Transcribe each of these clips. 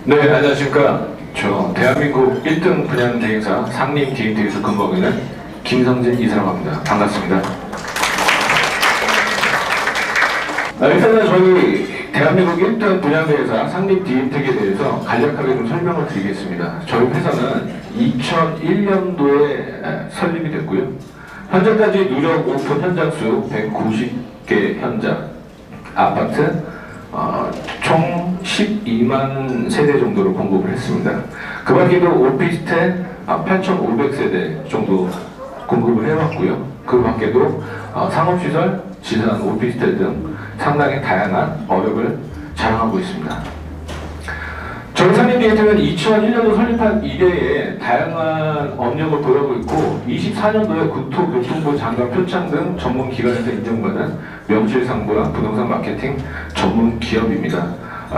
네, 안녕하십니까. 저 대한민국 1등 분양 대행사 상림 DMT에서 근무하고 있는 김성진 이사라고 합니다. 반갑습니다. 일단은 저희 대한민국 1등 분양 대행사 상림 DMT에 대해서 간략하게 좀 설명을 드리겠습니다. 저희 회사는 2001년도에 설립이 됐고요. 현재까지 누적 오픈 현장 수 190개 현장, 아파트 총 12만 세대 정도로 공급을 했습니다. 그 밖에도 오피스텔 8,500세대 정도 공급을 해왔고요. 그 밖에도 상업시설, 지산, 오피스텔 등 상당히 다양한 어력을 자랑하고 있습니다. 저희 상림DMT는 2001년도 설립한 이래에 다양한 업력을 보유하고 있고 24년도에 국토교통부 장관 표창 등 전문 기관에서 인정받은 명실상부한 부동산 마케팅 전문 기업입니다.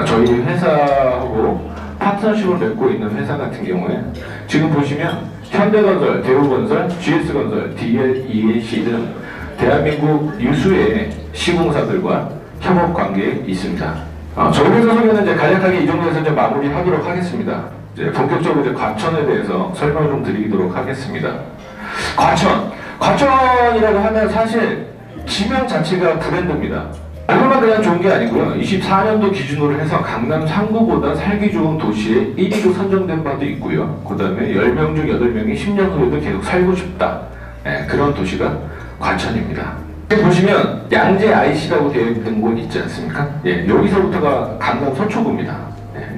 저희 회사하고 파트너십을 맺고 있는 회사 같은 경우에 지금 보시면 현대건설, 대우건설, GS건설, DLEAC 등 대한민국 유수의 시공사들과 협업 관계에 있습니다. 저희 회사 소개는 이제 간략하게 이 정도에서 이제 마무리하도록 하겠습니다. 이제 본격적으로 이제 과천에 대해서 설명을 좀 드리도록 하겠습니다. 과천이라고 하면 사실 지명 자체가 브랜드입니다. 말로만 그냥 좋은 게 아니고요. 24년도 기준으로 해서 강남 3구보다 살기 좋은 도시에 1위로 선정된 바도 있고요. 그 다음에 10명 중 8명이 10년 후에도 계속 살고 싶다. 그런 도시가 과천입니다. 보시면 양재 IC라고 되어 있는 곳 있지 않습니까? 여기서부터가 강남 서초구입니다.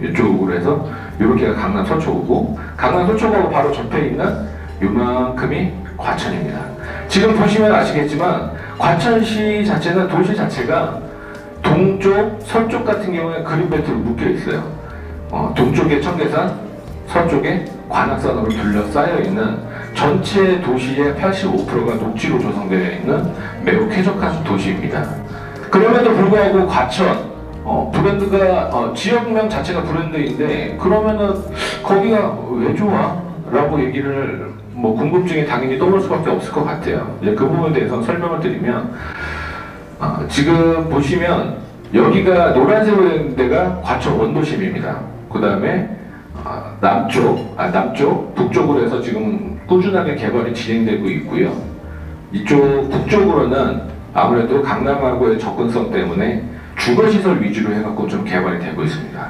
이쪽으로 해서 이렇게가 강남 서초구고 강남 서초구하고 바로 접해 있는 요만큼이 과천입니다. 지금 보시면 아시겠지만 과천시 자체는 도시 자체가 동쪽, 서쪽 같은 경우에 그린벨트로 묶여 있어요. 동쪽에 청계산, 서쪽에 관악산으로 둘러싸여 있는 전체 도시의 85%가 녹지로 조성되어 있는 매우 쾌적한 도시입니다. 그럼에도 불구하고 과천 브랜드가 지역명 자체가 브랜드인데 그러면은 거기가 왜 좋아? 라고 얘기를 궁금증이 당연히 떠올 수밖에 없을 것 같아요. 이제 그 부분에 대해서 설명을 드리면 지금 보시면 여기가 노란색으로 된 데가 과천 원도심입니다. 그 다음에 남쪽, 북쪽으로 해서 지금 꾸준하게 개발이 진행되고 있고요. 이쪽 북쪽으로는 아무래도 강남하고의 접근성 때문에 주거시설 위주로 해갖고 좀 개발이 되고 있습니다.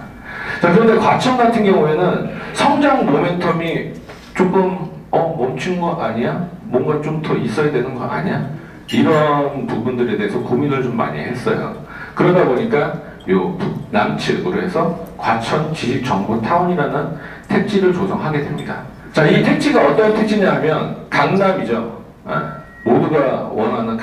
자, 그런데 과천 같은 경우에는 성장 모멘텀이 조금 멈춘 거 아니야? 뭔가 좀 더 있어야 되는 거 아니야? 이런 부분들에 대해서 고민을 좀 많이 했어요. 그러다 보니까 요 남측으로 해서 과천 지식정보타운이라는 택지를 조성하게 됩니다. 자, 이 택지가 어떤 택지냐면 강남이죠. 모두가 원하는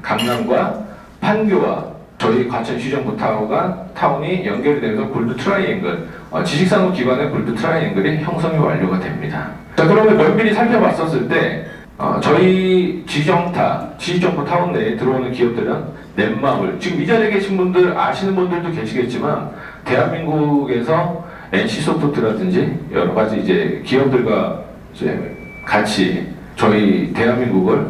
강남과 판교와 저희 과천 시정부타운이 연결이 되면서 골드 트라이앵글, 지식산업기관의 골드 트라이앵글이 형성이 완료가 됩니다. 자, 그러면 면밀히 살펴봤었을 때 저희 지식정보타운 내에 들어오는 기업들은 넷마블, 지금 이 자리에 계신 분들 아시는 분들도 계시겠지만 대한민국에서 NC소프트라든지 여러 가지 이제 기업들과 이제 같이 저희 대한민국을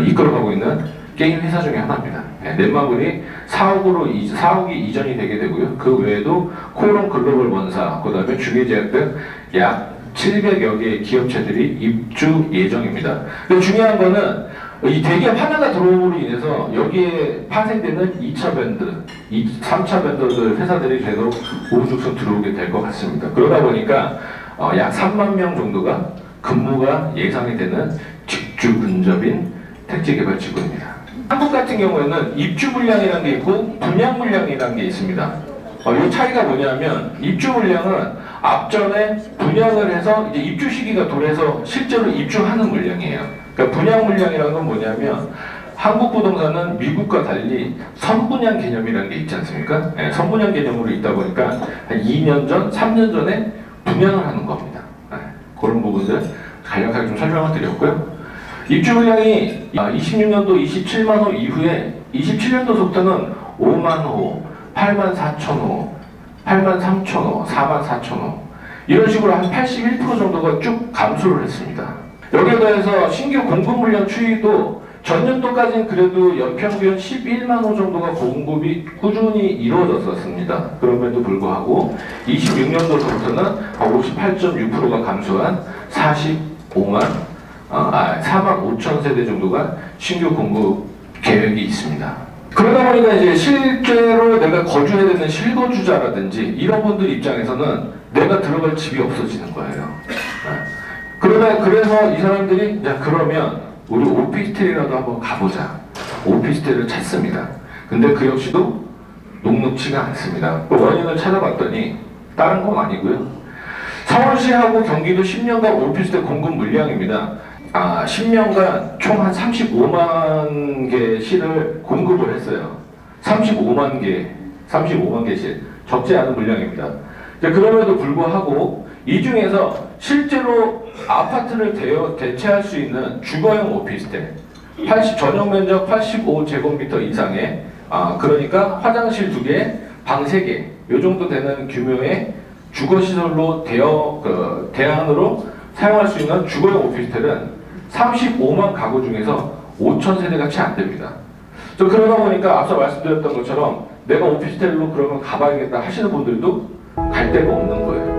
이끌어가고 있는 게임 회사 중에 하나입니다. 넷마블이 4억이 이전이 되게 되고요. 그 외에도 코오롱 글로벌 원사, 그 다음에 중해제약 등 약 700여 개의 기업체들이 입주 예정입니다. 근데 중요한 거는 이 대기업 하나가 들어옴으로 인해서 여기에 파생되는 2차 밴드, 3차 밴드들 회사들이 계속 우후죽순 들어오게 될 것 같습니다. 그러다 보니까 약 3만 명 정도가 근무가 예상이 되는 직주 근접인 택지개발지구입니다. 한국 같은 경우에는 입주 물량이라는 게 있고 분양 물량이라는 게 있습니다. 이 차이가 뭐냐면 입주 물량은 앞전에 분양을 해서 이제 입주 시기가 돌아서 실제로 입주하는 물량이에요. 그러니까 분양 물량이라는 건 뭐냐면 한국 부동산은 미국과 달리 선분양 개념이라는 게 있지 않습니까? 선분양 개념으로 있다 보니까 한 2년 전, 3년 전에 분양을 하는 겁니다. 그런 부분들 간략하게 좀 설명을 드렸고요. 입주 물량이 26년도 27만 호 이후에 27년도부터는 5만 호, 8만 4천 호, 8만 3천 호, 4만 4천 호 이런 식으로 한 81% 정도가 쭉 감소를 했습니다. 여기에 더해서 신규 공급 물량 추이도 전년도까지는 그래도 연평균 11만 호 정도가 공급이 꾸준히 이루어졌었습니다. 그럼에도 불구하고 26년도부터는 58.6%가 감소한 4만 5천 세대 정도가 신규 공급 계획이 있습니다. 그러다 보니까 이제 실제로 내가 거주해야 되는 실거주자라든지 이런 분들 입장에서는 내가 들어갈 집이 없어지는 거예요. 그래서 이 사람들이 야 그러면 우리 오피스텔이라도 한번 가보자. 오피스텔을 찾습니다. 근데 그 역시도 녹록치가 않습니다. 그 원인을 찾아봤더니 다른 건 아니고요. 서울시하고 경기도 10년간 오피스텔 공급 물량입니다. 10년간 총 한 35만 개 실을 공급을 했어요. 35만 개 실. 적지 않은 물량입니다. 그럼에도 불구하고 이 중에서 실제로 아파트를 대체할 수 있는 주거용 오피스텔, 전용 면적 85제곱미터 이상의, 그러니까 화장실 2개, 방 3개, 요 정도 되는 규모의 주거시설로 대안으로 사용할 수 있는 주거용 오피스텔은 35만 가구 중에서 5천 세대가 채 안 됩니다. 그러다 보니까 앞서 말씀드렸던 것처럼 내가 오피스텔로 그러면 가봐야겠다 하시는 분들도 갈 데가 없는 거예요.